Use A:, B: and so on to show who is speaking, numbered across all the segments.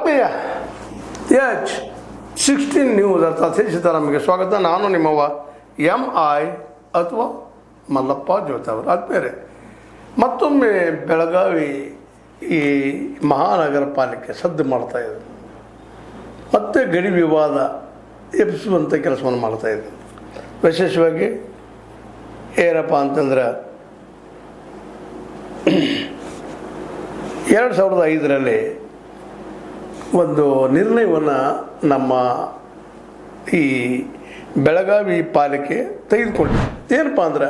A: ಆತ್ಮೀಯ H16 news ಅರ್ಥಾತ್ ಸೀತಾರಾಮ್ಗೆ ಸ್ವಾಗತ. ನಾನು ನಿಮ್ಮವ MI ಅಥವಾ ಮಲ್ಲಪ್ಪ ಜೋತ ಅವರು. ಆತ್ಮೀಯರೇ, ಮತ್ತೊಮ್ಮೆ ಬೆಳಗಾವಿ ಈ ಮಹಾನಗರ ಪಾಲಿಕೆ ಸದ್ದು ಮಾಡ್ತಾ ಇದೆ. ಮತ್ತೆ ಗಡಿ ವಿವಾದ ಎಬ್ಬಿಸುವಂಥ ಕೆಲಸವನ್ನು ಮಾಡ್ತಾಯಿದೆ. ವಿಶೇಷವಾಗಿ ಏನಪ್ಪ ಅಂತಂದ್ರೆ 2005ರಲ್ಲಿ ಒಂದು ನಿರ್ಣಯವನ್ನು ನಮ್ಮ ಈ ಬೆಳಗಾವಿ ಪಾಲಿಕೆ ತೆಗೆದುಕೊಂಡಿದೆ. ಏನಪ್ಪ ಅಂದ್ರೆ,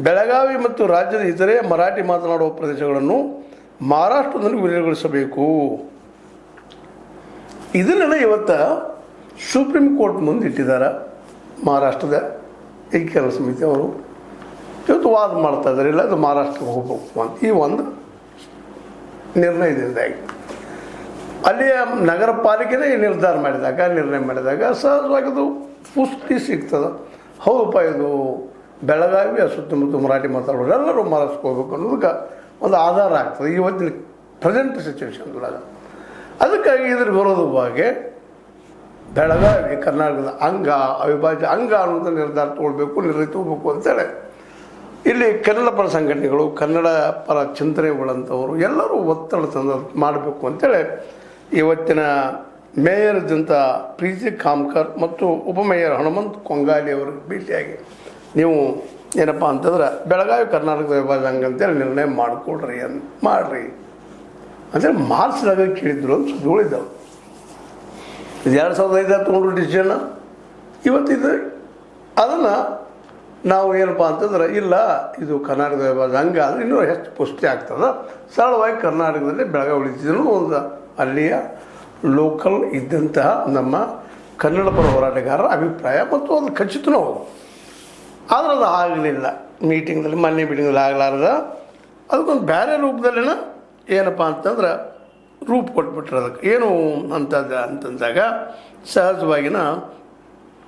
A: ಬೆಳಗಾವಿ ಮತ್ತು ರಾಜ್ಯದ ಇತರೆ ಮರಾಠಿ ಮಾತನಾಡುವ ಪ್ರದೇಶಗಳನ್ನು ಮಹಾರಾಷ್ಟ್ರದಲ್ಲಿ ವಿಲೀನಗೊಳಿಸಬೇಕು. ಇದನ್ನೆಲ್ಲ ಇವತ್ತು ಸುಪ್ರೀಂ ಕೋರ್ಟ್ ಮುಂದೆ ಇಟ್ಟಿದ್ದಾರೆ. ಮಹಾರಾಷ್ಟ್ರದ ಏಕೀಕರಣ ಸಮಿತಿ ಅವರು ಇವತ್ತು ವಾದ ಮಾಡ್ತಾ ಇದ್ದಾರೆ, ಇಲ್ಲ ಅದು ಮಹಾರಾಷ್ಟ್ರಕ್ಕೆ ಹೋಗಬೇಕು ಅಂತ. ಈ ಒಂದು ನಿರ್ಣಯದಿಂದಾಗಿ ಅಲ್ಲಿಯ ನಗರ ಪಾಲಿಕೆನೇ ನಿರ್ಣಯ ಮಾಡಿದಾಗ ಸಹಜವಾಗಿ ಅದು ಪುಷ್ಟಿ ಸಿಗ್ತದೆ. ಹೌದಪ್ಪ, ಇದು ಬೆಳಗಾವಿ ಸುತ್ತಮುತ್ತ ಮರಾಠಿ ಮಾತಾಡೋರು ಎಲ್ಲರೂ ಮಹಾರಾಷ್ಟ್ರಕ್ಕೆ ಹೋಗ್ಬೇಕು ಅನ್ನೋದಕ್ಕೆ ಒಂದು ಆಧಾರ ಆಗ್ತದೆ ಇವತ್ತಿನ ಪ್ರೆಸೆಂಟ್ ಸಿಚುವೇಶನ್ದೊಳಗೆ. ಅದಕ್ಕಾಗಿ ಇದ್ರ ವಿರೋಧವಾಗಿ ಬೆಳಗಾವಿ ಕರ್ನಾಟಕದ ಅವಿಭಾಜ್ಯ ಅಂಗ ಅನ್ನೋದು ನಿರ್ಧಾರ ತೊಗೋಬೇಕು ಅಂತೇಳಿ ಇಲ್ಲಿ ಕನ್ನಡ ಪರ ಸಂಘಟನೆಗಳು, ಕನ್ನಡ ಪರ ಚಿಂತನೆಗಳಂಥವರು ಎಲ್ಲರೂ ಒತ್ತಡ ತಂದು ಮಾಡಬೇಕು ಅಂತೇಳಿ ಇವತ್ತಿನ ಮೇಯರ್ ಜಂತ ಪ್ರೀತಿ ಕಾಮ್ಕರ್ ಮತ್ತು ಉಪಮೇಯರ್ ಹನುಮಂತ್ ಕೊಂಗಾಲಿ ಅವರಿಗೆ ಭೇಟಿಯಾಗಿ ನೀವು ಏನಪ್ಪ ಅಂತಂದ್ರೆ ಬೆಳಗಾವಿ ಕರ್ನಾಟಕದ ವಿಭಾಗ ಅಂತೇಳಿ ನಿರ್ಣಯ ಮಾಡಿಕೊಡ್ರಿ ಮಾಡಿರಿ ಅಂತೇಳಿ ಮಾರ್ಚ್ದಾಗ ಕೇಳಿದ್ರು ಅಂತ ಸುದ್ದಿಗಳಿದ್ದಾವೆ. ಇದು 2005 ತೊಗೊಂಡ್ರು ಡಿಸಿಷನ್. ಇವತ್ತಿದು ಅದನ್ನು ನಾವು ಏನಪ್ಪ ಅಂತಂದ್ರೆ, ಇಲ್ಲ ಇದು ಕರ್ನಾಟಕದ ವಿಭಾಗ ಅಂದರೆ ಇನ್ನೂ ಹೆಚ್ಚು ಪುಷ್ಟಿ ಆಗ್ತದೆ, ಸರಳವಾಗಿ ಕರ್ನಾಟಕದಲ್ಲಿ ಬೆಳಗಾವಿ ಉಳಿತಿದ್ರು ಒಂದು ಅಲ್ಲಿಯ ಲೋಕಲ್ ಇದ್ದಂತಹ ನಮ್ಮ ಕನ್ನಡ ಪರ ಹೋರಾಟಗಾರರ ಅಭಿಪ್ರಾಯ ಮತ್ತು ಅದು ಖಚಿತನೂ ಹೌದು. ಆದರೆ ಅದು ಆಗಲಿಲ್ಲ. ಮೊನ್ನೆ ಮೀಟಿಂಗ್ದಲ್ಲಿ ಆಗಲಾರ್ದ ಅದಕ್ಕೊಂದು ಬೇರೆ ರೂಪದಲ್ಲಿನ ಏನಪ್ಪ ಅಂತಂದ್ರೆ ರೂಪ ಕೊಟ್ಬಿಟ್ರೆ ಅದಕ್ಕೆ ಏನು ಅಂತಂದಾಗ ಸಹಜವಾಗಿನ